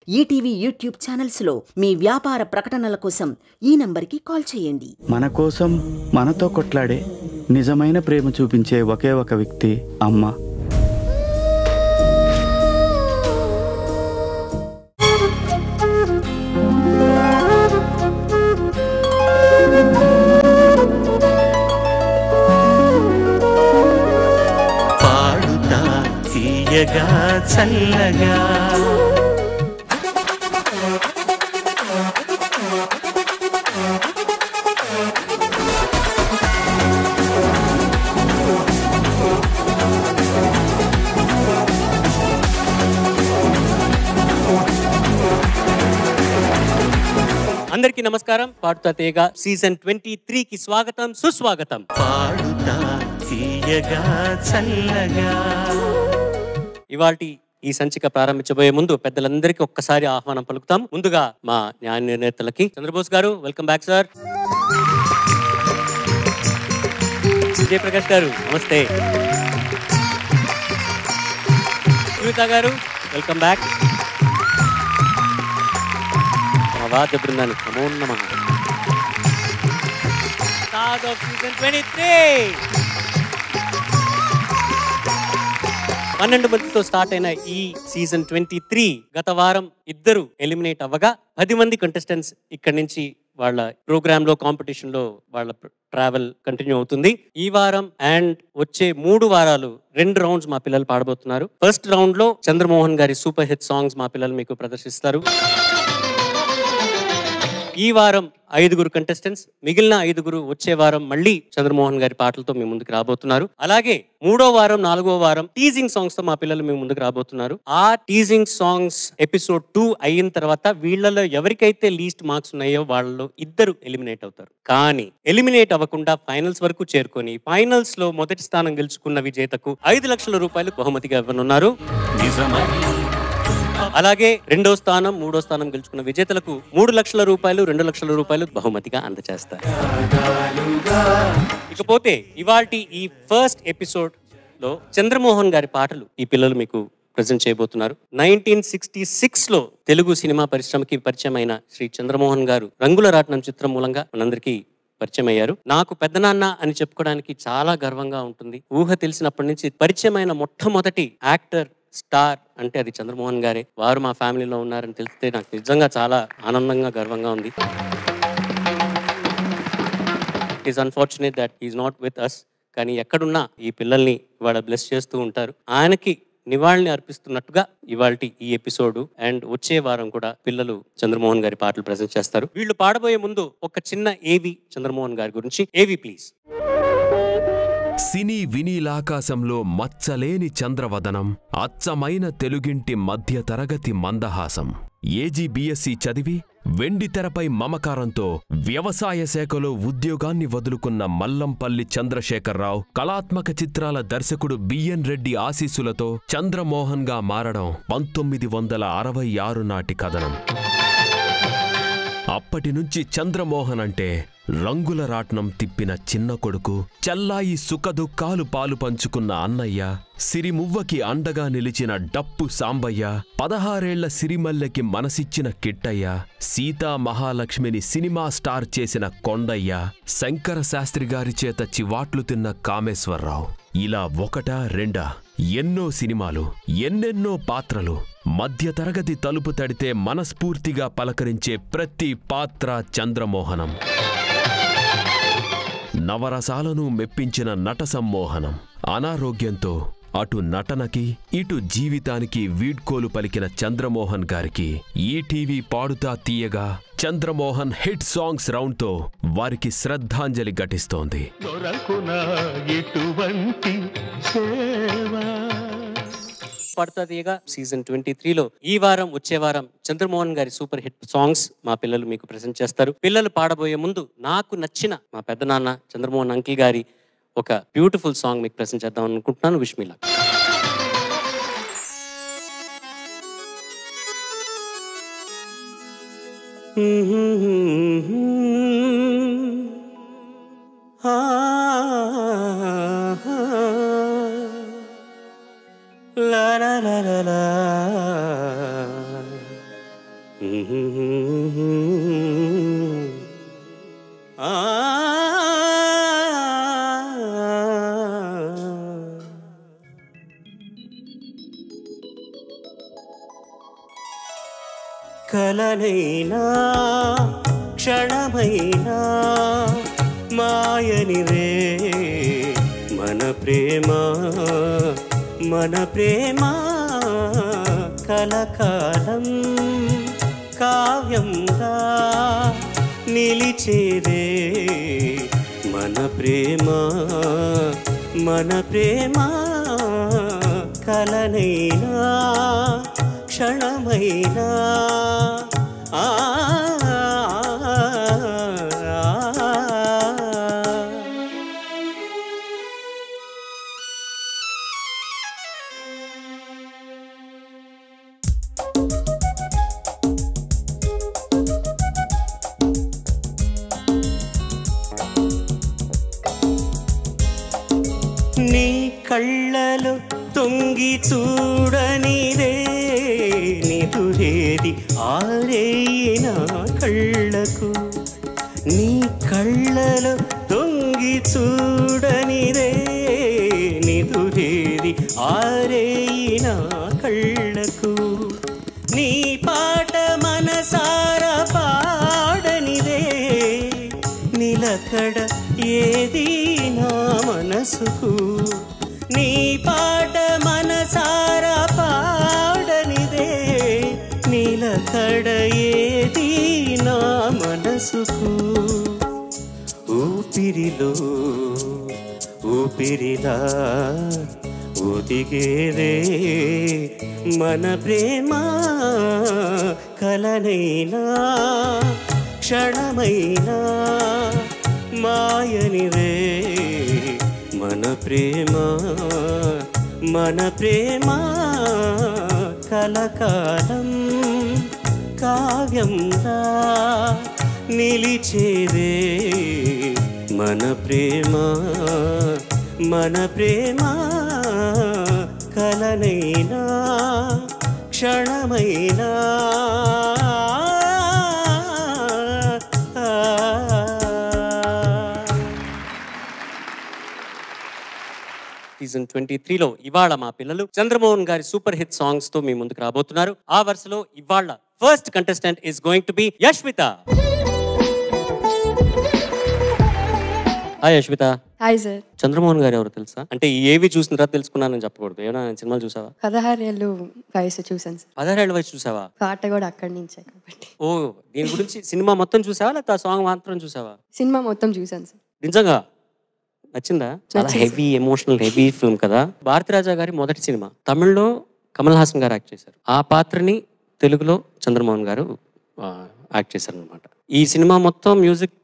ETV YouTube ఛానల్స్లో మీ వ్యాపార ప్రకటనల కోసం ఈ నంబర్కి కాల్ చేయండి. మన కోసం మనతో కొట్లాడే నిజమైన ప్రేమ చూపించే ఒకే ఒక వ్యక్తి అమ్మ. పాడుతా తీయగా చల్లగా అందరికీ నమస్కారం. పాడుతా తీయగా సీజన్ 23 కి స్వాగతం, సుస్వాగతం. పాడుతా తీయగా చల్లగా. ఇవాల్టి ఈ సంచిక ప్రారంభించబోయే ముందు పెద్దలందరికీ ఒక్కసారి ఆహ్వానం పలుకుతాం. ముందుగా మా న్యాయ నిర్ణేతలకి చంద్రబోస్ గారు, వెల్కమ్ బ్యాక్ సార్. విజయప్రకాష్ గారు, నమస్తే. సునీత గారు, వెల్కమ్ బ్యాక్. వాద్య బృందానికి నమో నమః. Start of season 23. 12 మందితో స్టార్ట్ అయిన ఈ సీజన్ 23 గత వారం ఇద్దరు ఎలిమినేట్ అవ్వగా 10 మంది కంటెస్టెంట్స్ ఇక్కడి నుంచి వాళ్ళ ప్రోగ్రామ్ లో, కాంపిటీషన్ లో వాళ్ళ ట్రావెల్ కంటిన్యూ అవుతుంది. ఈ వారం అండ్ వచ్చే 3 వారాలు 2 రౌండ్స్ మా పిల్లలు పాడబోతున్నారు. ఫస్ట్ రౌండ్ లో చంద్రమోహన్ గారి సూపర్ హిట్ సాంగ్స్ మా పిల్లలు మీకు ప్రదర్శిస్తారు. ఈ వారం 5 కంటెస్టెంట్స్, మిగిలిన 5 వచ్చే వారం మళ్ళీ చంద్రమోహన్ గారి పాటలతో మీ ముందుకు రాబోతున్నారు. అలాగే 3వ వారం, 4వ వారం టీజింగ్ సాంగ్స్ తో మా పిల్లలు మీ ముందుకు రాబోతున్నారు. ఆ టీజింగ్ సాంగ్స్ ఎపిసోడ్ 2 అయిన తర్వాత వీళ్ళలో ఎవరికైతే లీస్ట్ మార్క్స్ ఉన్నాయో వాళ్ళలో 2 ఎలిమినేట్ అవుతారు. కానీ ఎలిమినేట్ అవ్వకుండా ఫైనల్స్ వరకు చేరుకొని ఫైనల్స్ లో మొదటి స్థానం గెలుచుకున్న విజేతకు 5 లక్షల రూపాయలు బహుమతిగా ఇవ్వనున్నారు. అలాగే 2వ స్థానం, 3వ స్థానం గెలుచుకున్న విజేతలకు 3 లక్షల రూపాయలు, 2 లక్షల రూపాయలు బహుమతిగా అందజేస్తారు. ఇకపోతే ఇవాల్టి ఈ ఫస్ట్ ఎపిసోడ్ లో చంద్రమోహన్ గారి పాటలు ఈ పిల్లలు మీకు ప్రజెంట్ చేయబోతున్నారు. 1966 లో తెలుగు సినిమా పరిశ్రమకి పరిచయం అయిన శ్రీ చంద్రమోహన్ గారు రంగుల రాట్నం చిత్రం మూలంగా మనందరికీ పరిచయం అయ్యారు. నాకు పెద్దనాన్న అని చెప్పుకోవడానికి చాలా గర్వంగా ఉంటుంది. ఊహ తెలిసినప్పటి నుంచి పరిచయమైన మొట్టమొదటి యాక్టర్, స్టార్ అంటే అది చంద్రమోహన్ గారే. వారు మా ఫ్యామిలీలో ఉన్నారని తెలిస్తే నాకు నిజంగా చాలా ఆనందంగా, గర్వంగా ఉంది. It is unfortunate that he is not with us. కానీ ఎక్కడున్నా ఈ పిల్లల్ని ఇవాళ బ్లెస్ చేస్తూ ఉంటారు. ఆయనకి నివాళిని అర్పిస్తున్నట్టుగా ఇవాల్టి ఈ ఎపిసోడ్ అండ్ వచ్చే వారం కూడా పిల్లలు చంద్రమోహన్ గారి పాటలు ప్రజెంట్ చేస్తారు. వీళ్ళు పాడబోయే ముందు ఒక చిన్న ఏవి చంద్రమోహన్ గారి గురించి. ఏవి ప్లీజ్. సినీ వినీలాకాశంలో మచ్చలేని చంద్రవదనం, అచ్చమైన తెలుగింటి మధ్య తరగతి మందహాసం. ఏజీబీఎస్సీ చదివి వెండి తెరపై మమకారంతో వ్యవసాయ శాఖలో ఉద్యోగాన్ని వదులుకున్న మల్లంపల్లి చంద్రశేఖరరావు కళాత్మక చిత్రాల దర్శకుడు బిఎన్ రెడ్డి ఆశీస్సులతో చంద్రమోహన్గా మారడం 1966 నాటి కథనం. అప్పటినుంచి చంద్రమోహన్ అంటే రంగుల రాట్నం తిప్పిన చిన్న కొడుకు, చల్లాయి సుఖదుఖాలు పాలు పంచుకున్న అన్నయ్య, సిరిమువ్వకి అండగా నిలిచిన డప్పు సాంబయ్య, 16 సిరిమల్లెకి మనసిచ్చిన కిట్టయ్య, సీతా మహాలక్ష్మిని సినిమా స్టార్ చేసిన కొండయ్య, శంకర శాస్త్రి గారి చేత చివాట్లు తిన్న కామేశ్వరరావు. ఇలా ఒకటా రెండా ఎన్నో సినిమాలు, ఎన్నెన్నో పాత్రలు. మధ్యతరగతి తలుపు తడితే మనస్ఫూర్తిగా పలకరించే ప్రతి పాత్ర చంద్రమోహనం. నవరసాలను మెప్పించిన నట సమ్మోహనం. అనారోగ్యంతో అటు నటనకి ఇటు జీవితానికి వీడ్కోలు పలికిన చంద్రమోహన్ గారికి ఈటీవీ పాడుతా తీయగా చంద్రమోహన్ హిట్ సాంగ్స్ రౌండ్తో వారికి శ్రద్ధాంజలి ఘటిస్తోంది. పాడుతా తీయగా సీజన్ 23లో ఈ వారం, వచ్చే వారం చంద్రమోహన్ గారి సూపర్ హిట్ సాంగ్స్ మా పిల్లలు మీకు ప్రెజెంట్ చేస్తారు. పిల్లలు పాడబోయే ముందు నాకు నచ్చిన మా పెద్దనాన్న చంద్రమోహన్ అంకిల్ గారి ఒక బ్యూటిఫుల్ సాంగ్ మీకు ప్రెజెంట్ చేద్దాం అనుకుంటున్నాను. Wish me luck. la la la la la కలనైనా క్షణమైనా మాయనిదే మన ప్రేమ మన ప్రేమ కలకాలం కావ్యంగా నిలిచేదే మన ప్రేమ మన ప్రేమ కలనైనా క్షణమైనా నీ కళ్ళలో తొంగి చూడనిదే నిదురేది ఆరేనా కళ్ళకు నీ కళ్ళలో తొంగి చూడనిదే నిదురేది ఆరేనా కళ్ళకు నీ పాట మనసారా పాడనిదే నిలకడ ఏది నా మనసుకు నీ పాట మనసారా పాడనిదే నిలకడ ఏది నా మనసుకు ఊపిరిలో ఊపిరిలా ఒదిగేదే మన ప్రేమ కలనైనా క్షణమైనా మాయనిదే మన ప్రేమ మన ప్రేమ కలకాలం కావ్యంగా నిలిచేదే మన ప్రేమ మన ప్రేమ కలనైనా క్షణమైనా సీజన్ 23లో ఇవాళ మా పిల్లలు చంద్రమోహన్ గారి సూపర్ హిట్ సాంగ్స్ తో మీ ముందుకు రాబోతున్నారు. ఆ వరుసలో ఇవాళ first contestant is going to B Yashwitha. Hi Yashwitha. Hi sir. Chandramohan గారు ఎవరు తెలుసా? అంటే ఏవి చూసిన తర్వాత తెలుసుకున్నానని చెప్పకూడదు. ఏమైనా సినిమాలు చూసావా? 16 ఏళ్ళు వయసు చూసాను సార్. 16 ఏళ్ళ వయసు చూసావా? పాట కూడా అక్కడి నుంచే కాబట్టి. ఓ, దీని గురించి సినిమా మొత్తం చూసావా లేకపోతే ఆ సాంగ్ మాత్రం చూసావా? సినిమా మొత్తం చూసాను సార్. నిజంగా నచ్చిందా? చాలా హెవీ ఎమోషనల్ హెవీ ఫిల్మ్ కదా. భారతిరాజా గారి మొదటి సినిమా. తమిళ్లో కమల్ హాసన్ గారు యాక్ట్ చేశారు. ఆ పాత్రని తెలుగులో చంద్రమోహన్ గారు యాక్ట్ చేశారు అనమాట. ఈ సినిమా మొత్తం మ్యూజిక్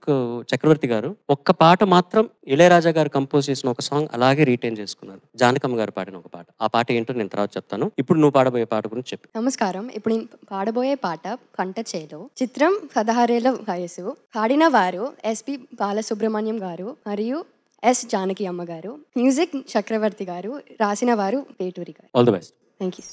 చక్రవర్తి గారు. ఒక్క పాట మాత్రం ఇళయరాజా గారు కంపోజ్ చేసిన ఒక సాంగ్ అలాగే రీటైన్ చేసుకున్నారు. జానకమ్మ గారు పాడిన ఒక పాట. ఆ పాట ఏంటో నేను తర్వాత చెప్తాను. ఇప్పుడు నువ్వు పాడబోయే పాట గురించి చెప్పు. నమస్కారం. ఇప్పుడు నేను పాడబోయే పాట పంట చేలో. చిత్రం 16 ఏళ్ళ వయసు. పాడిన వారు ఎస్పి బాలసుబ్రహ్మణ్యం గారు మరియు ఎస్ జానకి అమ్మ గారు. మ్యూజిక్ చక్రవర్తి గారు. రాసిన వారు పేటూరి గారు. All the best. Thank you.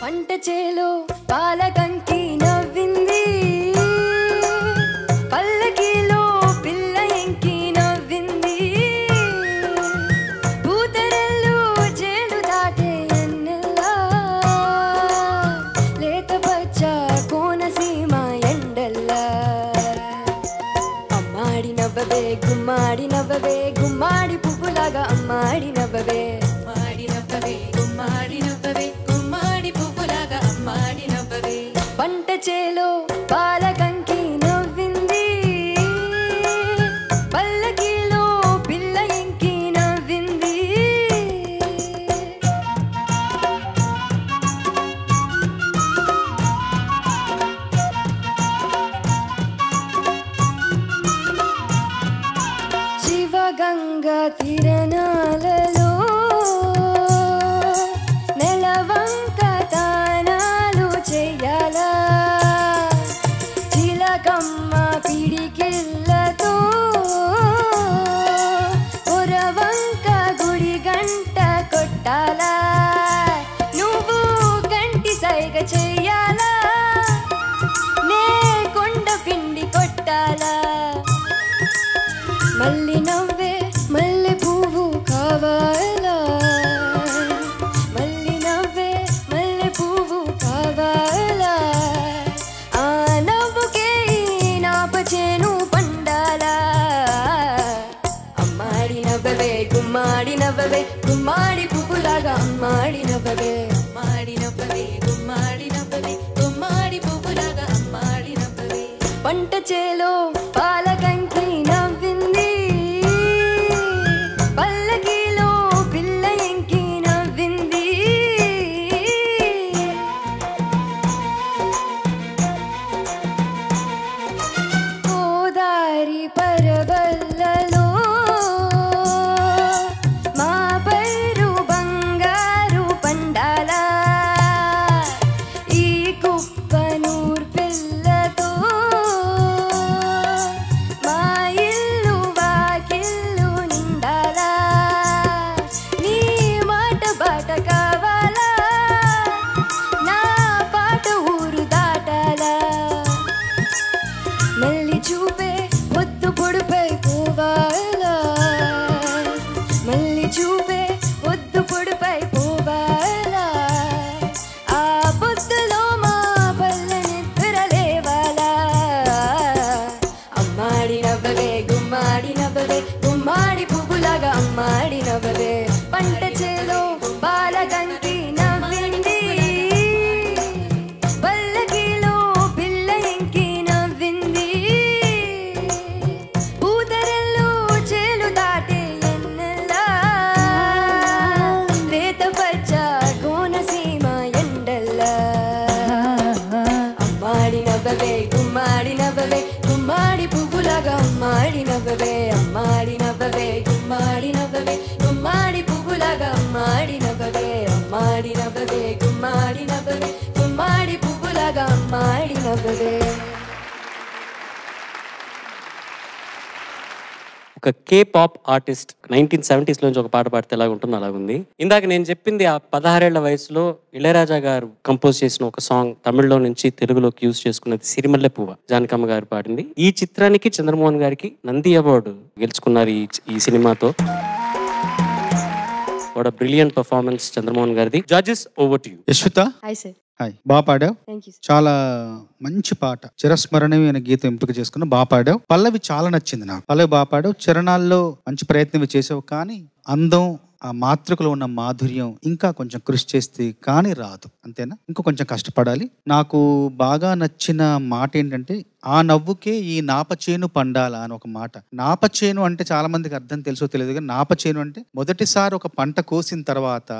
పంట చేలో పాలకంకి నవ్వింది, పల్లకిలో పిల్ల ఎంకి నవ్వింది, పూతరల్లు చేను దాటే ఎన్నెల్లా, లేత పచ్చ కోనసీమ ఎండల్లా, అమ్మాడి నవ్వవే గుమ్మాడి నవ్వవే గుమ్మాడి పువ్వుల నవ్వవే గుమ్మాడి నవ్వవే గుమ్మాడి పువ్వులాగా అమ్మాడి నవ్వవే అమ్మాడి నవ్వవే గుమ్మాడి నవ్వవే గుమ్మాడి పువ్వులాగా అమ్మాడి నవ్వవే. ఒక కే పాప్ ఆర్టిస్ట్ 1970s లోంచి ఒక పాట పాడితే ఎలా ఉంటుందో అలాగుంది. ఇందాక నేను చెప్పింది ఆ 16 ఏళ్ల వయసులో ఇళయరాజా గారు కంపోజ్ చేసిన ఒక సాంగ్ తమిళ్లో నుంచి తెలుగులోకి యూజ్ చేసుకున్నది సిరిమల్లె పువ్వ, జానకమ్మ గారు పాడింది. ఈ చిత్రానికి చంద్రమోహన్ గారికి నంది అవార్డు గెలుచుకున్నారు ఈ సినిమాతో. What a brilliant performance Chandramohan గారిది. Judges over to you. Yashwitha, hi sir. Hi. బాగా పాడావు, థ్యాంక్ యూ. చాలా మంచి పాట, చిరస్మరణీయమైన గీతం ఎంపిక చేసుకున్నా, బాగా పాడావు. పల్లవి చాలా నచ్చింది నాకు. పల్లవి బాగా పాడావు, చరణాల్లో మంచి ప్రయత్నం చేసావు, కానీ అందం, ఆ మాతృకలో ఉన్న మాధుర్యం ఇంకా కొంచెం కృషి చేస్తే కానీ రాదు, అంతేనా? ఇంకా కొంచెం కష్టపడాలి. నాకు బాగా నచ్చిన మాట ఏంటంటే, ఆ నవ్వుకే ఈ నాపచేను పండాలా అని ఒక మాట. నాపచేను అంటే చాలా మందికి అర్థం తెలుసో తెలియదు, కానీ నాపచేను అంటే మొదటిసారి ఒక పంట కోసిన తర్వాత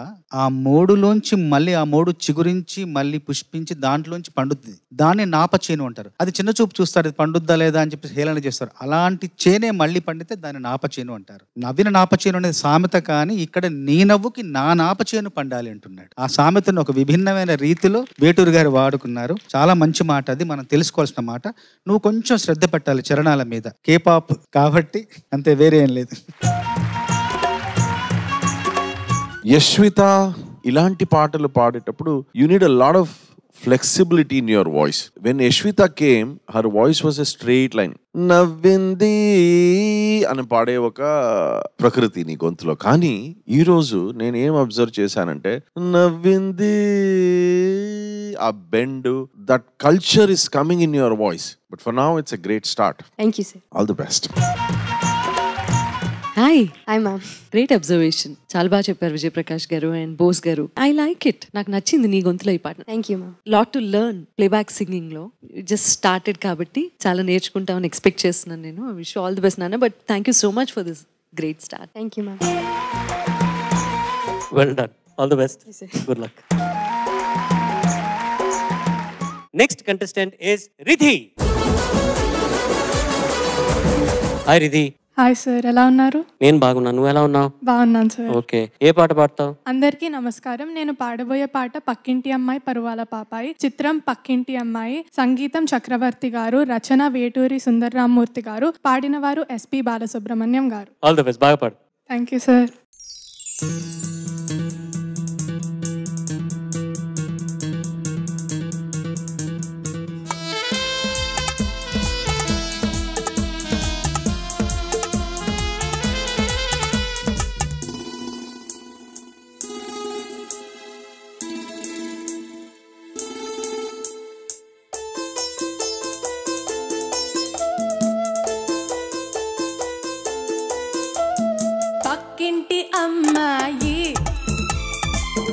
ఆ మోడులోంచి మళ్ళీ ఆ మోడు చిగురించి మళ్ళీ పుష్పించి దాంట్లోంచి పండుద్ది, దాన్ని నాపచేను అంటారు. అది చిన్న చూపు చూస్తారు, అది పండుద్దా లేదా అని చెప్పి హేళన చేస్తారు. అలాంటి చేనే మళ్ళీ పండితే దాన్ని నాపచేను అంటారు. నవ్విన నాపచేను అనేది సామెత, కానీ ఇక్కడ నీ నవ్వుకి నా నాపచేను పండాలి అంటున్నాడు. ఆ సామెతను ఒక విభిన్నమైన రీతిలో వేటూరు గారు వాడుకున్నారు. చాలా మంచి మాట, అది మనం తెలుసుకోవాల్సిన మాట. నువ్వు కొంచెం శ్రద్ధ పెట్టాలి చరణాల మీద, కేపాప్ కాబట్టి, అంతే, వేరే ఏం లేదు. యశ్విత, ఇలాంటి పాటలు పాడేటప్పుడు you need a lot of flexibility in your voice. When Yashvita came, her voice was a straight line. నవ్వింది అని పాడే ఒక ప్రకృతి నీ గొంతులో. కానీ ఈ రోజు నేను ఏం అబ్జర్వ్ చేశానంటే, నవ్వింది, ఆ bend, that culture is coming in your voice. But for now it's a great start. Thank you sir. All the best. Hi. Hi ma'am. Great observation, చాలా బాగా చెప్పారు విజయప్రకాష్ గారు అండ్ బోస్ గారు. ఐ లైక్ ఇట్, నాకు నచ్చింది నీ గొంతులో ఈ పాట. Thank you ma'am. Lot to learn playback singing లో. జస్ట్ స్టార్టెడ్ కాబట్టి చాలా నేర్చుకుంటామని ఎక్స్పెక్ట్ చేస్తున్నాను నేను. I wish all the best నాన్న, but thank you so much for this great start. Thank you ma'am. Well done, all the best, good luck. Next contestant is Ridhi. Hi Ridhi. Hi sir, ఎలా ఉన్నారు? నేను బాగున్నాను, నువ్వు ఎలా ఉన్నావు? బాగున్నాను సార్. ఓకే, ఏ పాట పాడతావు? అందరికీ నమస్కారం. నేను పాడబోయే పాట పక్కింటి అమ్మాయి పరువాల పాపాయి. చిత్రం పక్కింటి అమ్మాయి. సంగీతం చక్రవర్తి గారు, రచన వేటూరి సుందరరామూర్తి గారు, పాడిన వారు ఎస్పి బాలసుబ్రహ్మణ్యం గారు. ఆల్ ది బెస్ట్, బాగా పాడు. Thank you sir. పక్కింటి అమ్మాయి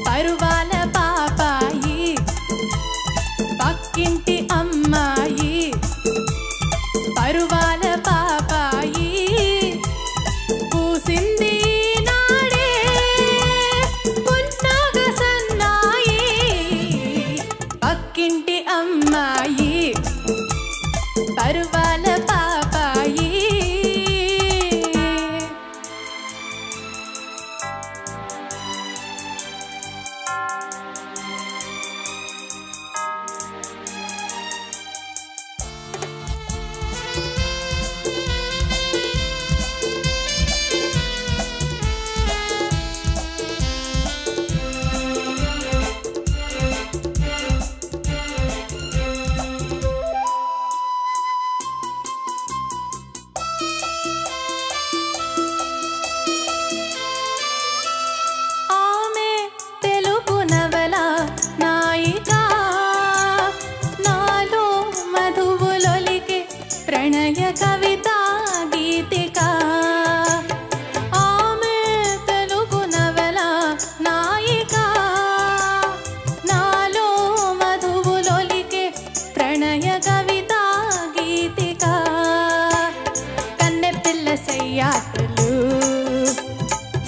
పరువాల పాపాయి, పక్కింటి అమ్మాయి పరువాల పాపాయి, పూసింది నాడే పున్నాగ సన్నాయి, పక్కింటి అమ్మాయి పరువాల పాపాయి.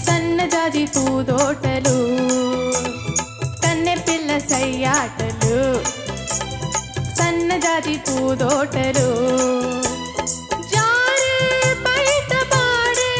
సన్నజాజి పూదోటలు, కన్నె పిల్ల సయ్యాటలు, సన్నజాజి పూదోటలు, జారే బయట పాడే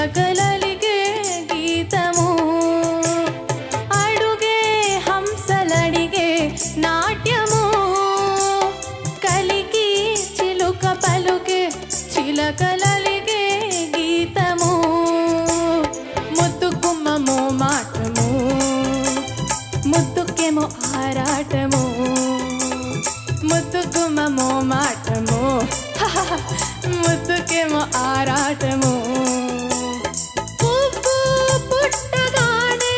చిలకలలిగే గీతము అడుగే హంసలడిగే నాట్యము కలికి చిలుక పలుకే చిలకలలిగే గీతము ముద్దుకుమ్మమో మాటము ముద్దుకేమో ఆరాటము ముద్దుకుమ్మమో మాటము ముద్దుకేమో ఆరాటము పువ్వు పుట్టగానే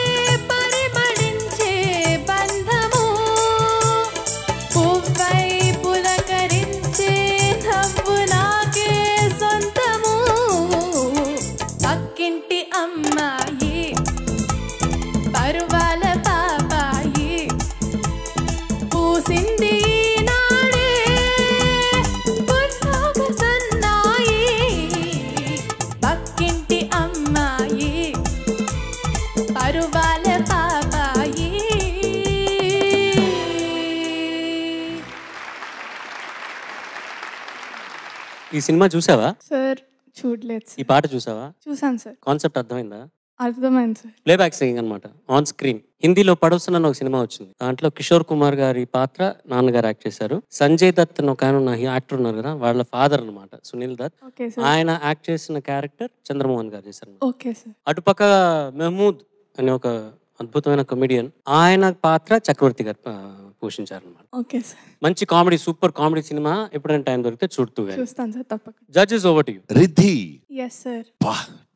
పరిమళించే బంధము పువ్వై పులకరించే నవ్వు నాకే సొంతము పక్కింటి అమ్మాయి పరువాల పాపాయి పూసింది నాడే పున్నాగ సన్నాయి పక్కింటి అమ్మాయి పరువాల పాపాయి ఈ సినిమా చూసావా? సార్ చూడలేదు ఈ పాట చూసావా? చూసాను సార్. కాన్సెప్ట్ అర్థమైందా? అర్థమైంది సార్. ప్లేబ్యాక్ సింగింగ్ అనమాట ఆన్ స్క్రీన్. హిందీలో పడవస్తున్న ఒక సినిమా వచ్చింది. దాంట్లో కిషోర్ కుమార్ గారి పాత్ర నాన్నగారు యాక్ట్ చేశారు. సంజయ్ దత్ అని ఒక ఆయన ఉన్న యాక్టర్ ఉన్నారు కదా, వాళ్ళ ఫాదర్ అనమాట సునీల్ దత్. Okay sir. ఆయన యాక్ట్ చేసిన క్యారెక్టర్ చంద్రమోహన్ గారు చేశారు. Okay sir. అటుపక్క మెహమూద్ అనే ఒక అద్భుతమైన కమెడియన్, ఆయన పాత్ర చక్రవర్తి గారు పోషించారు అనమాట. Okay sir. మంచి కామెడీ, సూపర్ కామెడీ సినిమా. ఎప్పుడైనా టైం దొరికితే చూడుతూ. చూస్తాను సార్ తప్పకుండా. Judges over to you. Riddhi, yes sir.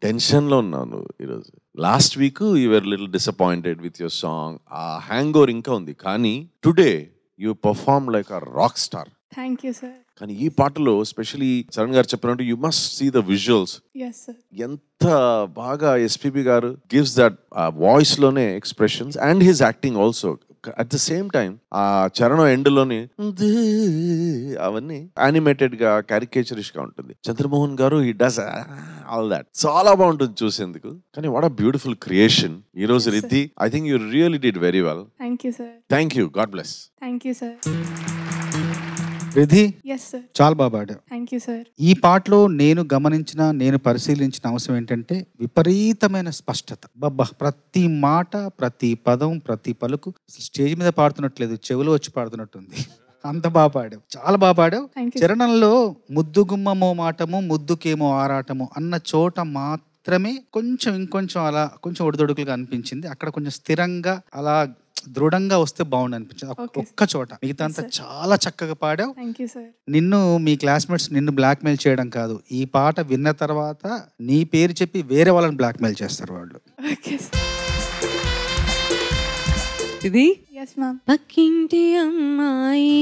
Tension లో ఉన్నాను ఈరోజు. Last week your little disappointed with your song. ఆ హ్యాంగ్ ఓవర్ ఇంకా ఉంది, కానీ today you perform like a rock star. Thank you sir. కానీ ఈ పాటలో స్పెషలీ చరణ్ గారు చెప్పినట్టు you must see the visuals. Yes sir. ఎంత బాగా ఎస్పీబీ గారు గివ్స్ దట్ వాయిస్ లోనే expressions and his acting also. At the same time ఆ చరణం ఎండ్ లోని అవన్నీ యానిమేటెడ్ గా క్యారికేచరిష్ గా ఉంటుంది. చంద్రమోహన్ గారు హీ డస్ ఆల్ దాట్. చాలా బాగుంటుంది చూసేందుకు. కానీ వాట్ అ బ్యూటిఫుల్ క్రియేషన్ ఈ రోజు Riddhi. I think you really did very well. Thank you sir. Thank you. God bless. Thank you sir. Riddhi, yes sir. చాలా బాగా పాడావు. Thank you sir. ఈ పాటలో నేను పరిశీలించిన అంశం ఏంటంటే విపరీతమైన స్పష్టత. బబ్బా, ప్రతి మాట, ప్రతి పదం, ప్రతి పలుకు స్టేజ్ మీద పాడుతున్నట్లేదు, చెవిలో వచ్చి పాడుతున్నట్టుంది. అంత బాగా పాడావు, చాలా బాగా పాడావు. చరణంలో ముద్దు గుమ్మమో మాటము ముద్దుకేమో ఆరాటము అన్న చోట మాత్రమే కొంచెం ఇంకొంచెం అలా కొంచెం ఒడిదొడుకులుగా అనిపించింది. అక్కడ కొంచెం స్థిరంగా అలా దృఢంగా వస్తే బాగుండు అనిపించింది ఒక్క చోట. మిగతా అంతా చాలా చక్కగా పాడావు. నిన్ను మీ క్లాస్మేట్స్ నిన్ను బ్లాక్ మెయిల్ చేయడం కాదు, ఈ పాట విన్న తర్వాత నీ పేరు చెప్పి వేరే వాళ్ళని బ్లాక్ మెయిల్ చేస్తారు వాళ్ళు. ఇది పక్కింటి అమ్మాయి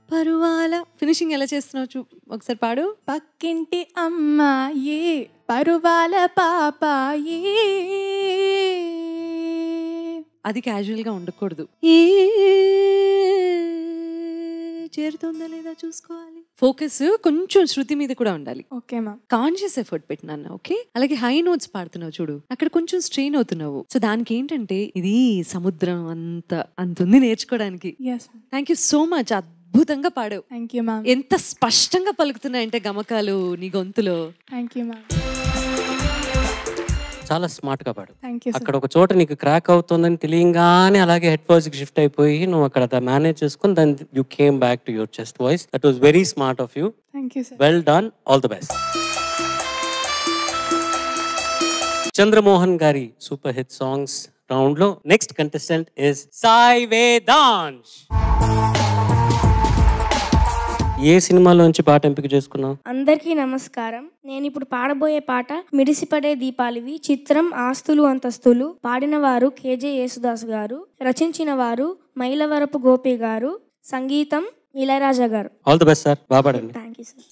పరువాల ఫినిషింగ్ ఎలా చేస్తున్నావు ఒకసారి పాడు. పక్కింటి అమ్మాయి పరువాల పాపాయి. అది క్యాజువల్ గా ఉండకూడదు. చేరుతుందా లేదా చూసుకోవాలి. ఫోకస్ కొంచెం శృతి మీద కూడా ఉండాలి. Okay ma'am. కాన్షియస్ ఎఫర్ట్ పెట్టినాను. ఓకే, అలాగే హై నోట్స్ పాడుతున్నావు చూడు, అక్కడ కొంచెం స్ట్రెయిన్ అవుతున్నావు. సో దానికి ఏంటంటే ఇది సముద్రం అంత ఉంది నేర్చుకోవడానికి. Thank you so much. అద్భుతంగా పాడావు. Thank you ma'am. ఎంత స్పష్టంగా పలుకుతున్నాయంటే గమకాలు నీ గొంతులో. Thank you ma'am. చాలా స్మార్ట్ గా పాడు. థాంక్యూ. అక్కడ ఒక చోట నీకు క్రాక్ అవుతుందని తెలియంగానే అలాగే హెడ్ వాయిస్ కి షిఫ్ట్ అయిపోయి నువ్వు అక్కడ మేనేజ్ చేసుకుని then you came back to your chest voice. That was very smart of you. Thank you sir. Well done. All the best. Chandramohan గారి సూపర్ హిట్ సాంగ్స్ రౌండ్ లో next contestant is Sai Vedansh. ఏ సినిమాలోంచి పాట ఎంపిక చేసుకున్నావు? అందరికీ నమస్కారం. నేను ఇప్పుడు పాడబోయే పాట మిడిసిపడే దీపాలివి. చిత్రం ఆస్తులు అంతస్తులు. పాడిన వారు కేజే యేసుదాస్ గారు, రచించిన వారు మైలవరపు గోపి గారు, సంగీతం Ilaiyaraaja garu. All the best sir. బాగా పాడండి. Thank you sir.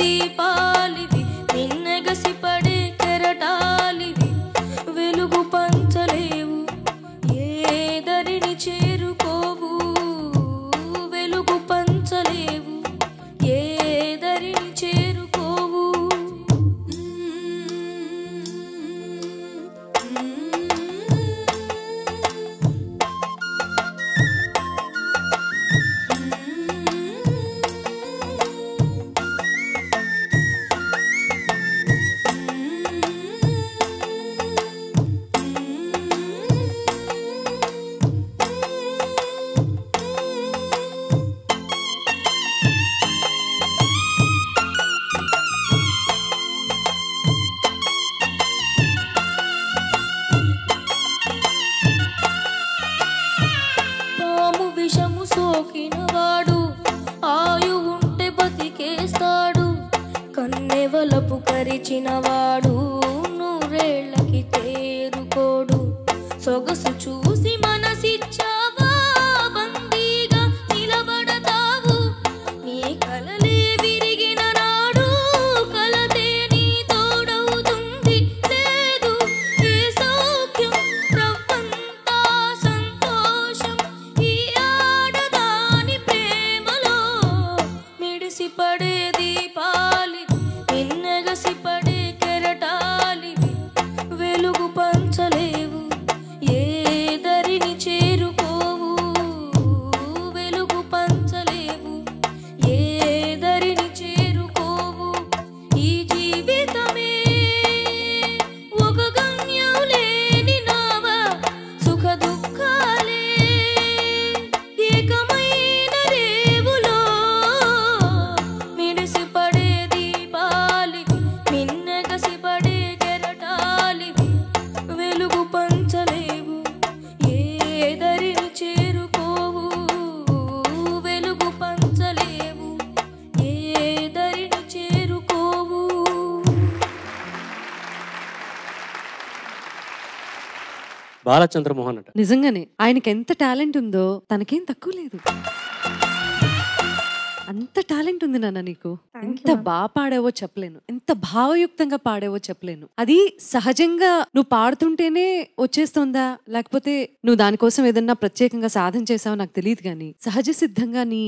దీపాలివి నిన్నెగసిపడే కెరటాలివి వెలుగు పంచలేవు ఏదరిని చేరుకోవు వెలుగు పంచలేవు ఏదరిని చేరుకోవు పాము విషము సోకినవాడు ఆయువు ఉంటే బతికేస్తాడు కన్నెవలపు కరిచినవాడు నూరేళ్లకి తేరుకోడు సొగసు చూసి మనసిచ్చావా బందీగా నిలబడతావు నీ కలలే విరిగిన నాడు కలతే నీ తోడవుతుంది లేదు ఏ సౌఖ్యం రవ్వంతా సంతోషం ఈ ఆడదాని ప్రేమలో మిడిసిపడే దీపాలి నిన్నెగసిపడే కెరటాలివి వెలుగు పంచలేవు ఏదరిని చేరుకోవు వెలుగు పంచలేవు ఏదరిని చేరుకోవు ఈ జీవితమే ఒక గమ్యం లేని నావ సుఖ దుఃఖాలే ఏకమైన రేవులో మిడిసిపడే దీపాలివి నిన్నెగసిపడే కెరటాలివి వెలుగు పంచలేవు ఏదరిని చేరుకోవు వెలుగు పంచలేవు ఏదరిని చేరుకోవు బాలచంద్రమోహన్ అంట. నిజంగానే ఆయనకి ఎంత టాలెంట్ ఉందో తనకేం తక్కువ లేదు. అంత టాలెంట్ ఉంది నాన్న నీకు. ఎంత బాగా పాడావో చెప్పలేను, ఎంత భావయుక్తంగా పాడావో చెప్పలేను. అది సహజంగా నువ్వు పాడుతుంటేనే వచ్చేస్తుందా లేకపోతే నువ్వు దానికోసం ఏదన్నా ప్రత్యేకంగా సాధన చేసావో నాకు తెలియదు, కానీ సహజ సిద్ధంగా నీ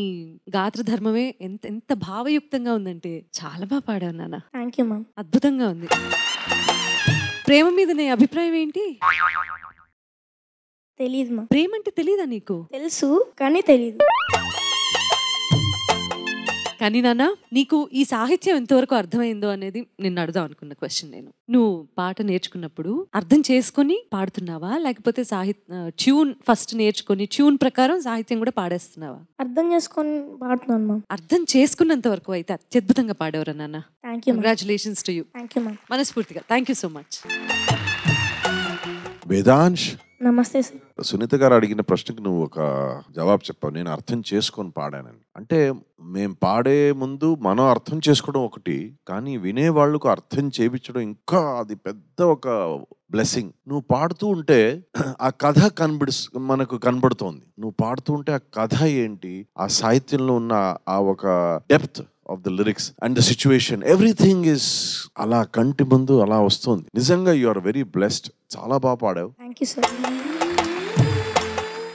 గాత్ర ధర్మమే ఎంత ఎంత భావయుక్తంగా ఉందంటే చాలా బాగా పాడావు నాన్న. Thank you ma'am. అద్భుతంగా ఉంది. ప్రేమ మీద నీ అభిప్రాయం ఏంటి? తెలీదు మ్యామ్. ప్రేమ అంటే తెలీదా నీకు? తెలుసు కానీ తెలీదు. కానీ నాన్న నీకు ఈ సాహిత్యం ఎంతవరకు అర్థమైందో అనేది నిన్ను అడుగుదాం అనుకున్న క్వశ్చన్. నేను నువ్వు పాట నేర్చుకున్నప్పుడు అర్థం చేసుకొని పాడుతున్నావా లేకపోతే ట్యూన్ ఫస్ట్ నేర్చుకొని ట్యూన్ ప్రకారం సాహిత్యం కూడా పాడేస్తున్నావా? అర్థం చేసుకొని పాడుతున్నాను మ్యామ్. అర్థం చేసుకున్నంత వరకు అయితే అత్యద్భుతంగా పాడేవరా నాన్న. Thank you. Congratulations to you. Thank you ma'am. మనస్ఫూర్తిగా thank you so much. Vedansh, నమస్తే సార్. సునీత గారు అడిగిన ప్రశ్నకు నువ్వు ఒక జవాబు చెప్పావు, నేను అర్థం చేసుకొని పాడానని. అంటే మేము పాడే ముందు మనం అర్థం చేసుకోవడం ఒకటి, కానీ వినే వాళ్ళకు అర్థం చేయించడం ఇంకా అది పెద్ద ఒక బ్లెస్సింగ్. నువ్వు పాడుతూ ఉంటే ఆ కథ మనకు కనబడుతోంది. నువ్వు పాడుతూ ఉంటే ఆ కథ ఏంటి, ఆ సాహిత్యంలో ఉన్న ఆ ఒక depth of the lyrics and the situation, everything is అలా కంటి ముందు అలా వస్తుంది. నిజంగా యు ఆర్ వెరీ బ్లెస్డ్. చాలా బాగా పాడావు. Thank you sir.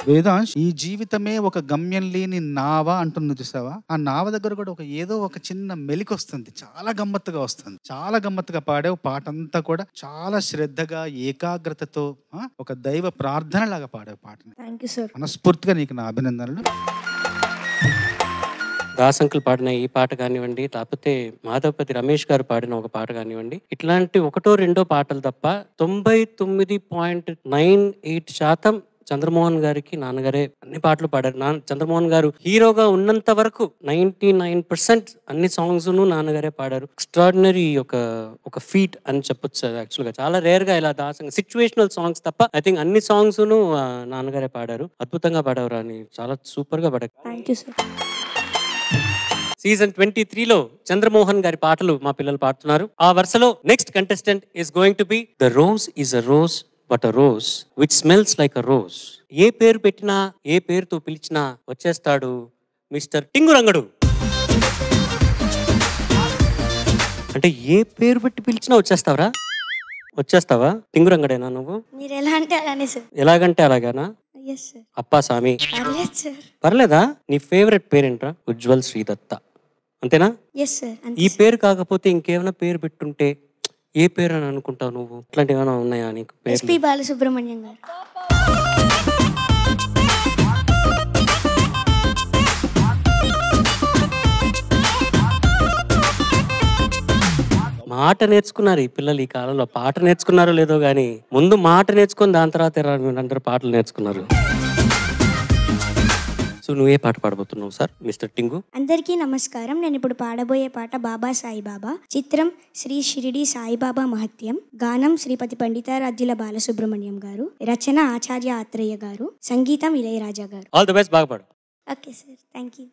వేదాంశ్, ఈ జీవితమే ఒక గమ్యం లేని నావ అంటుంది చూసావా? ఆ నావ దగ్గర కూడా ఏదో ఒక చిన్న మెలికి వస్తుంది, చాలా గమ్మత్తుగా వస్తుంది. చాలా గమ్మత్తుగా పాడావు. పాట అంతా కూడా చాలా శ్రద్ధగా ఏకాగ్రతతో ఒక దైవ ప్రార్థన లాగా పాడావు పాటని. Thank you sir. మనస్ఫూర్తిగా నీకు నా అభినందనలు. దాసంకులు పాడిన ఈ పాట కానివ్వండి, లేకపోతే మాధవపతి రమేష్ గారు పాడిన ఒక పాట కానివ్వండి, ఇట్లాంటి ఒకటో రెండో పాటలు తప్ప 99.98% చంద్రమోహన్ గారికి నాన్నగారే అన్ని పాటలు పాడారు. చంద్రమోహన్ గారు హీరోగా ఉన్నంత వరకు 99% అన్ని సాంగ్స్ నాన్నగారే పాడారు. ఎక్స్ట్రాడినరీ ఒక ఫీట్ అని చెప్పొచ్చు. యాక్చువల్ గా చాలా రేర్ గా ఇలా దాసంగా సిచ్యువేషనల్ సాంగ్స్ తప్ప ఐ థింక్ అన్ని సాంగ్స్ నాన్నగారే పాడారు. అద్భుతంగా పాడారు అని చాలా సూపర్ గా పాడారు. Thank you sir. సీజన్ 23లో చంద్రమోహన్ గారి పాటలు మా పిల్లలు పాడుతున్నారు. ఆ వరుసలో next contestant is going to be the rose is a rose but a rose which smells like a rose. ఏ పేరు పెట్టినా ఏ పేరుతో పిలిచినా వచ్చేస్తాడు మిస్టర్ టింగురంగడు. అంటే ఏ పేరు పెట్టి పిలిచినా వచ్చేస్తావరా? వచ్చేస్తావా? తింగురంగడేనా నువ్వు? మీరు ఎలా అంటే అలానే సార్. ఎలాగంటే అలాగానా? Yes sir. అప్పా స్వామి పర్లేదు సార్. పర్లేదా? నీ ఫేవరెట్ పేరేంట్రా? ఉజ్వల్ శ్రీదత్త అంతేనా? Yes sir. ఈ పేరు కాకపోతే ఇంకేమైనా పేరు పెట్టుంటే ఏ పేరు అని అనుకుంటావు నువ్వు? ఇట్లాంటి ఏమైనా ఉన్నాయా నీకు పేరు? ఎస్పి బాలసుబ్రహ్మణ్యం గారు. మాట నేర్చుకున్నారు ఈ పిల్లలు ఈ కాలంలో. పాట నేర్చుకున్నారో లేదో గానీ ముందు మాట నేర్చుకొని దాని తర్వాత అందరూ పాటలు నేర్చుకున్నారు. సో నువ్వే పాట పాడబోతున్నావు సార్ మిస్టర్ టింగు? అందరికీ నమస్కారం. నేను ఇప్పుడు పాడబోయే పాట బాబా సాయిబాబా. చిత్రం శ్రీ షిరిడి సాయిబాబా మహత్యం. గానం శ్రీపతి పండితారాధ్యుల బాలసుబ్రహ్మణ్యం గారు. రచన ఆచార్య ఆత్రేయ గారు. సంగీతం Ilaiyaraaja garu. All the best. బాగా పాడు. Okay sir, thank you.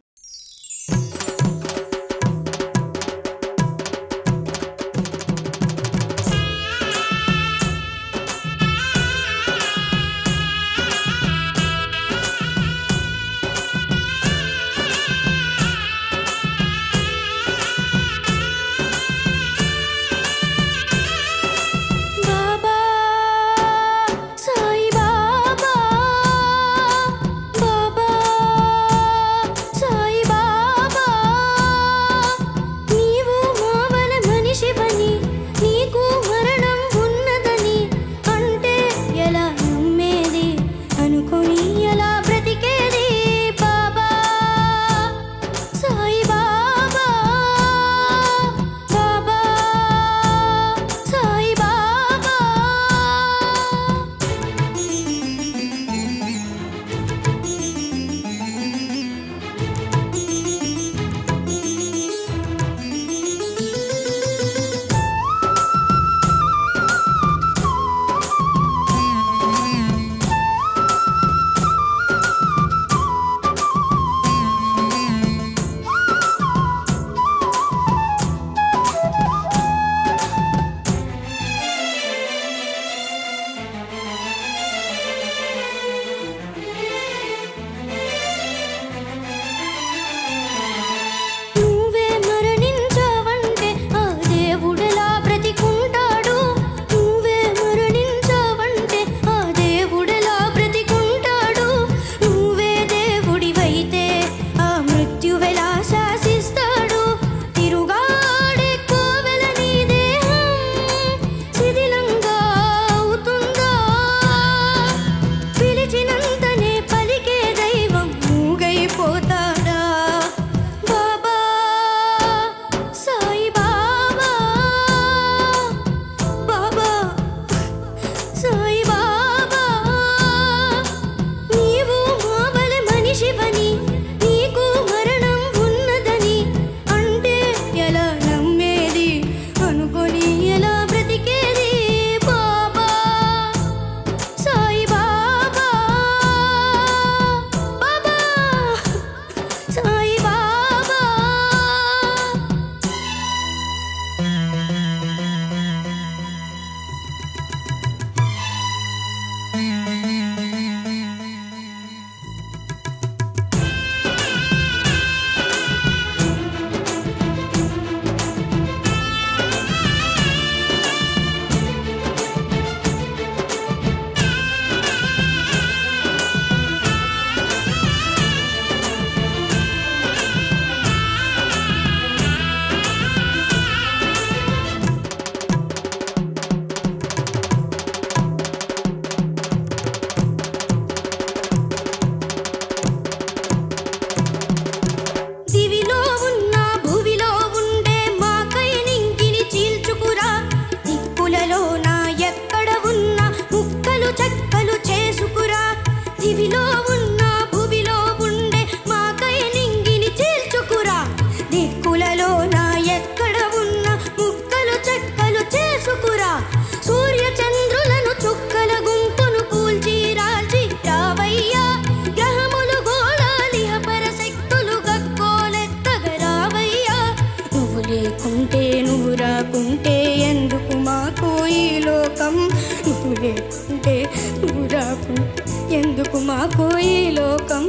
ఎందుకు మాకు ఈ లోకం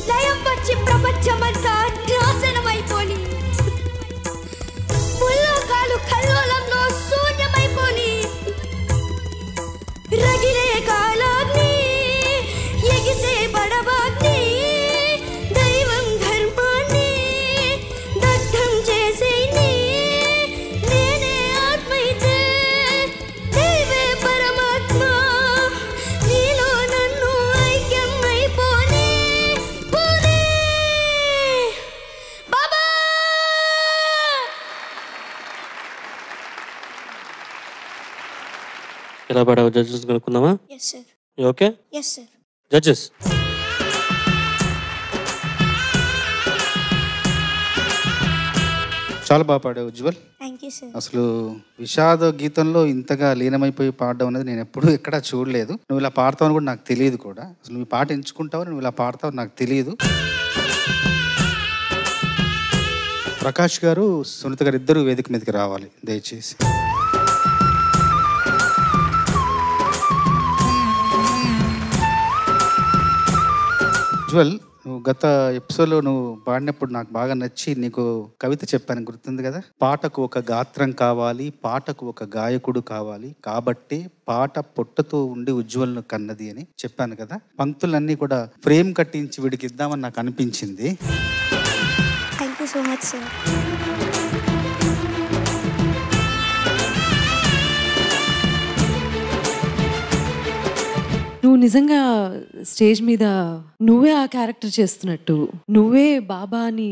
లయం వచ్చి ప్రపంచమంతా నాశనమైపోని ముల్లోకా ఎలా పాడావు జడ్జెస్ కనుక్కుందామా? Yes sir. Okay yes sir. Judges చాలా బాగా పాడావు ఉజ్వల్. Thank you sir. అసలు విషాద గీతంలో ఇంతగా లీనమైపోయి పాడడం అనేది నేను ఎప్పుడూ ఎక్కడా చూడలేదు. నువ్వు ఇలా పాడతావని కూడా నాకు తెలియదు కూడా. అసలు నువ్వు ఈ పాట ఎంచుకుంటావు, నువ్వు ఇలా పాడతావు నాకు తెలియదు. ప్రకాష్ గారు, సునీత గారు ఇద్దరు వేదిక మీదకి రావాలి దయచేసి. ఉజ్వల్, నువ్వు గత ఎపిసోడ్లో నువ్వు పాడినప్పుడు నాకు బాగా నచ్చి నీకు కవిత చెప్పాను, గుర్తుంది కదా? పాటకు ఒక గాత్రం కావాలి, పాటకు ఒక గాయకుడు కావాలి, కాబట్టి పాట పొట్టతో ఉండి ఉజ్వల్ను కన్నది అని చెప్పాను కదా. పంక్తులన్నీ కూడా ఫ్రేమ్ కట్టించి వీడికి ఇద్దామని నాకు అనిపించింది. Thank you so much sir. నువ్వు నిజంగా స్టేజ్ మీద నువ్వే ఆ క్యారెక్టర్ చేస్తున్నట్టు, నువ్వే బాబాని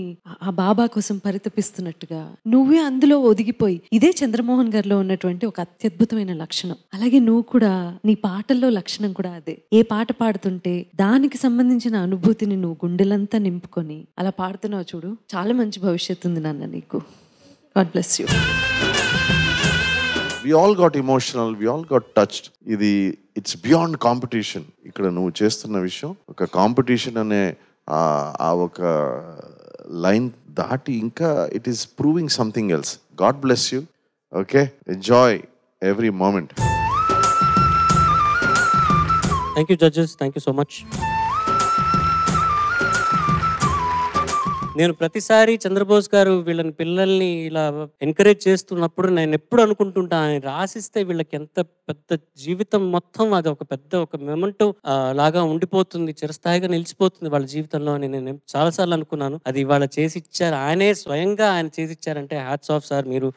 ఆ బాబా కోసం పరితపిస్తున్నట్టుగా, నువ్వే అందులో ఒదిగిపోయి, ఇదే చంద్రమోహన్ గారిలో ఉన్నటువంటి ఒక అత్యద్భుతమైన లక్షణం. అలాగే నువ్వు కూడా నీ పాటల్లో లక్షణం కూడా అదే. ఏ పాట పాడుతుంటే దానికి సంబంధించిన అనుభూతిని నువ్వు గుండెలంతా నింపుకొని అలా పాడుతున్నావు చూడు, చాలా మంచి భవిష్యత్తు ఉంది నాన్న నీకు. God bless you. We all got emotional, we all got touched. It's beyond competition. ఇక్కడ నువ్వు చేస్తున్న విషయం ఒక కాంపిటీషన్ అనే ఆ ఒక లైన్ దాటి ఇంకా it is proving something else. God bless you. Okay, enjoy every moment. Thank you judges, thank you so much. నేను ప్రతిసారి చంద్రబోస్ గారు వీళ్ళని పిల్లల్ని ఇలా ఎంకరేజ్ చేస్తున్నప్పుడు నేను ఎప్పుడు అనుకుంటుంటా, ఆయన రాసిస్తే వీళ్ళకి ఎంత పెద్ద జీవితం మొత్తం అది ఒక మెమెంటో లాగా ఉండిపోతుంది, చిరస్థాయిగా నిలిచిపోతుంది వాళ్ళ జీవితంలో అని నేను చాలాసార్లు అనుకున్నాను. అది ఇవాళ చేసి ఇచ్చారు, ఆయనే స్వయంగా ఆయన చేసి ఇచ్చారంటే హ్యాట్స్ ఆఫ్ సార్. మీరు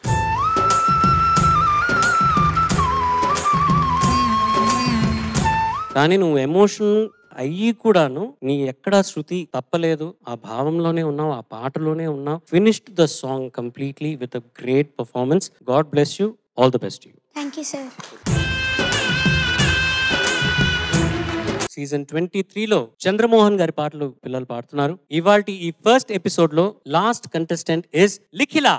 కానీ నువ్వు ఎమోషన్ అయ్యి కూడాను నీ ఎక్కడా శృతి తప్పలేదు, ఆ భావంలోనే ఉన్నావు, ఆ పాటలోనే ఉన్నావు. Finished the song completely with a great performance. God bless you, all the best you. Thank you sir. Season 23లో చంద్రమోహన్ గారి పాటలు పిల్లలు పాడుతున్నారు. ఇవాల్టి ఈ ఫస్ట్ ఎపిసోడ్ లో last contestant is Likhila.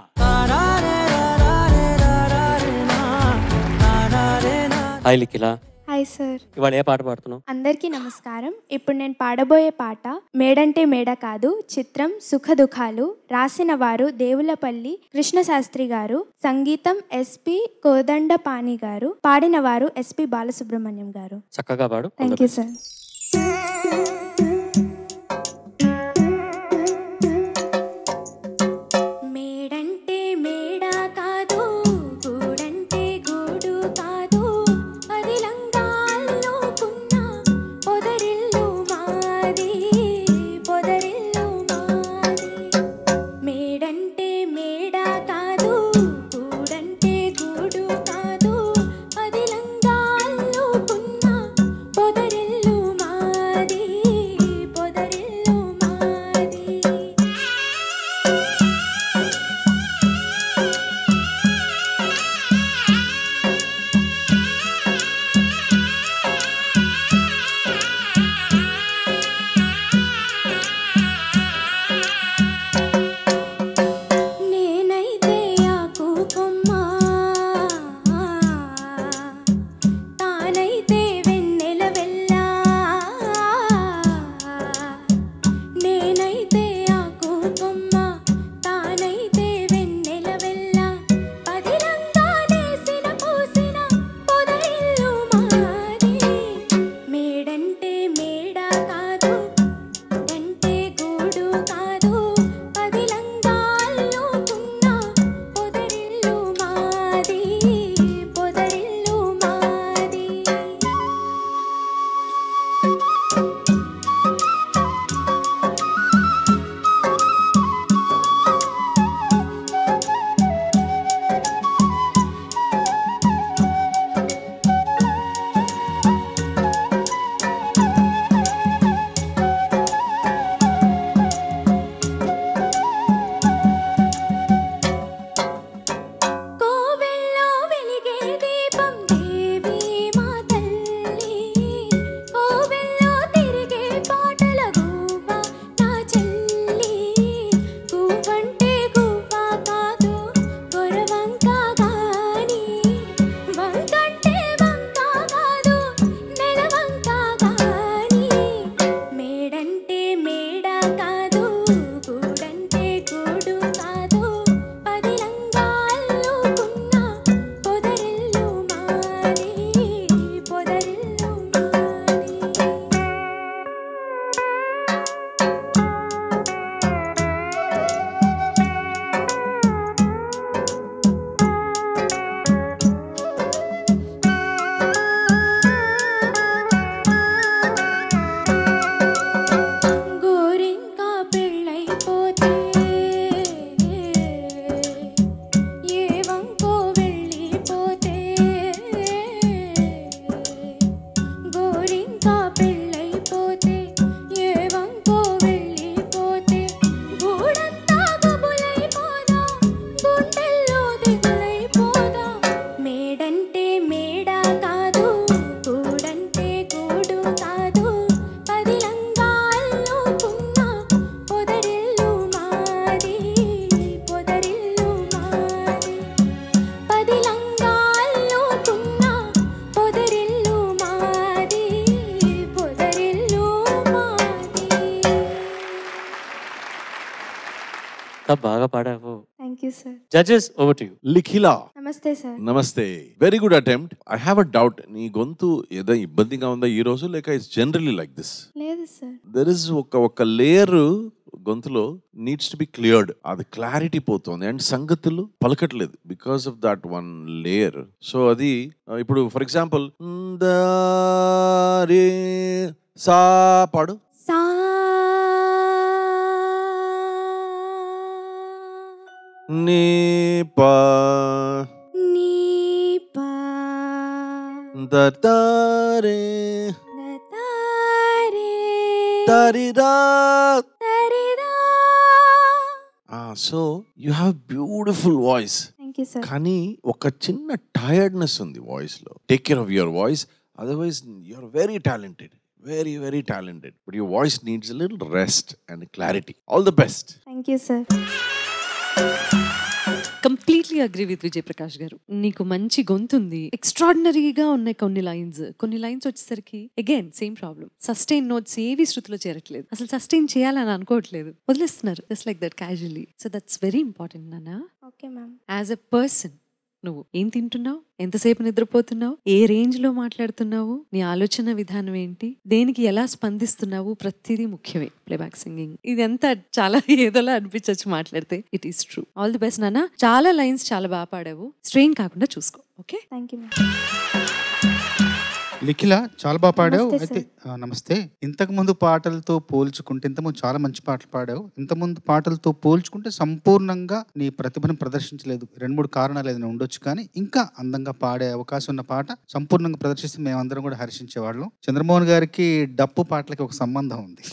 Hi Likhila. Hi sir. ఇవాళ ఏ పాట పాడుతున్నావు? అందరికీ నమస్కారం. ఇప్పుడు నేను పాడబోయే పాట మేడంటే మేడ కాదు, చిత్రం సుఖ దుఃఖాలు. రాసిన వారు దేవులపల్లి కృష్ణశాస్త్రి గారు, సంగీతం ఎస్పి కోదండపాణి గారు, పాడిన వారు ఎస్పి బాలసుబ్రహ్మణ్యం గారు. చక్కగా పాడు. Thank you sir. మేడంటే మేడ కాదు, గూడంటే గూడు కాదు, అది లంగాల్లోకున్న పొదరిల్లు మాది, పొదరిల్లు మాది. మేడంటే మేడ కాదు, గూడంటే గూడు కాదు, అది లంగాల్లోకున్న పొదరిల్లు మాది, దిగులైపోదా మేడంటే మేడ కాదు గూడంటే గూడు కాదు పదిలంగా అల్లుకున్న పొదరిల్లు మాది పొదరిల్లు మాది పదిలంగా అల్లుకున్న పొదరిల్లు మాది పొదరిల్లు మాది. బాగా పాడావు. Thank you sir. Judges over to you. Likhila, నమస్తే సార్. నమస్తే. Very good attempt. I have a doubt, నీ గొంతు ఏదో ఇబ్బందిగా ఉందా ఈ రోజు, లేక ఇట్స్ జనరల్లీ లైక్ దిస్? లేదు సార్. దెర్ ఇస్ ఒక లేయర్ గొంతులో నీడ్స్ టు బి క్లియర్డ్. అది క్లారిటీ పోతుంది అండ్ సంగతులు పలకట్లేదు because of that one layer. So అది ఇప్పుడు ఫర్ ఎగ్జాంపుల్ సా పాడు. సా నీ పా నీ పా దరే నతారే తరిరా. తరిరా. So you have beautiful voice. Thank you sir. కానీ ఒక చిన్న టైర్డ్నెస్ ఉంది వాయిస్ లో. Take care of your voice, otherwise you are very talented, very very talented, but your voice needs a little rest and clarity. All the best. Thank you sir. Completely agree with Vijay Prakash garu. నీకు మంచి గొంతుంది, ఎక్స్ట్రాడినరీగా ఉన్నాయి కొన్ని lines వచ్చేసరికి again same problem. Sustain notes ఏవి శృతిలో చేరట్లేదు, అసలు సస్టైన్ చేయాలని అనుకోవట్లేదు, వదిలేస్తున్నారు just like that casually. So that's very important నాన్న. Okay ma'am. As a person నువ్వు ఏం తింటున్నావు, ఎంతసేపు నిద్రపోతున్నావు, ఏ రేంజ్ లో మాట్లాడుతున్నావు, నీ ఆలోచన విధానం ఏంటి, దేనికి ఎలా స్పందిస్తున్నావు, ప్రతిదీ ముఖ్యమే. ప్లేబ్యాక్ సింగింగ్ ఇదంతా చాలా ఏదోలా అనిపించచ్చు మాట్లాడితే. It is true. All the best నాన్న. చాలా లైన్స్ చాలా బాగా పాడావు. స్ట్రెయిన్ కాకుండా చూసుకో. Okay, thank you. లిఖిలా, చాలా బాగా పాడావు. నమస్తే అయితే నమస్తే. ఇంతకు ముందు పాటలతో పోల్చుకుంటే, ఇంతకుముందు చాలా మంచి పాటలు పాడావు. ఇంతకుముందు పాటలతో పోల్చుకుంటే సంపూర్ణంగా నీ ప్రతిభను ప్రదర్శించలేదు. 2-3 కారణాలు ఏదైనా ఉండొచ్చు, కానీ ఇంకా అందంగా పాడే అవకాశం ఉన్న పాట సంపూర్ణంగా ప్రదర్శిస్తే మేమందరం కూడా హర్షించేవాళ్ళం. చంద్రమోహన్ గారికి డప్పు పాటలకి ఒక సంబంధం ఉంది.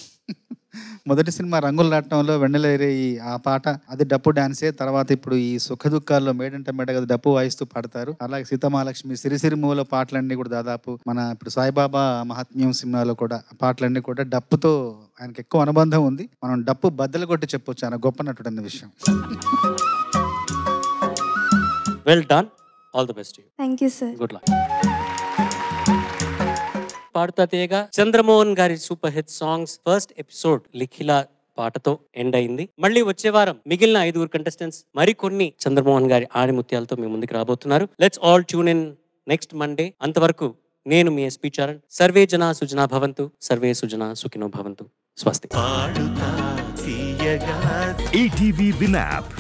మొదటి సినిమా రంగుల రాట్నంలో వెన్నెలేరే ఆ పాట, అది డప్పు డాన్సే. తర్వాత ఇప్పుడు ఈ సుఖ దుఃఖాల్లో మేడంట మేడ కదా డప్పు వాయిస్తూ పాడతారు. అలాగే సీతమాలక్ష్మి, సిరిసిరిమూల పాటలన్నీ కూడా దాదాపు మన ఇప్పుడు సాయిబాబా మహాత్మ్యం సినిమాలో కూడా పాటలన్నీ కూడా డప్పుతో ఆయనకి ఎక్కువ అనుబంధం ఉంది. మనం డప్పు బద్దలు కొట్టి చెప్పొచ్చు ఆయన గొప్ప నటుడు అన్న విషయం. Well done. All the best. Thank you sir. Good luck. Paadutha Theeyaga Chandramohan గారి super hit songs first episode Likhila పాటతో ఎండ్ అయింది. మళ్ళీ వచ్చే వారం మిగిలిన 5 కంటెస్టెంట్స్ మరికొన్ని చంద్రమోహన్ గారి ఆణిముత్యాలతో మీ ముందుకు రాబోతున్నారు. Let's all tune in next Monday. అంతవరకు నేను మీ ఎస్పీ చరణ్. సర్వే జనా సుజనా భవంతు, సర్వే సుజనా సుఖినో భవంతు. స్వస్తి. ఈటీవీ విన్ యాప్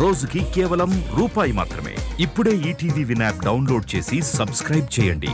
రోజుకి కేవలం ₹1 మాత్రమే. ఇప్పుడే ఈటీవీ విన్ యాప్ డౌన్లోడ్ చేసి సబ్స్క్రైబ్ చేయండి.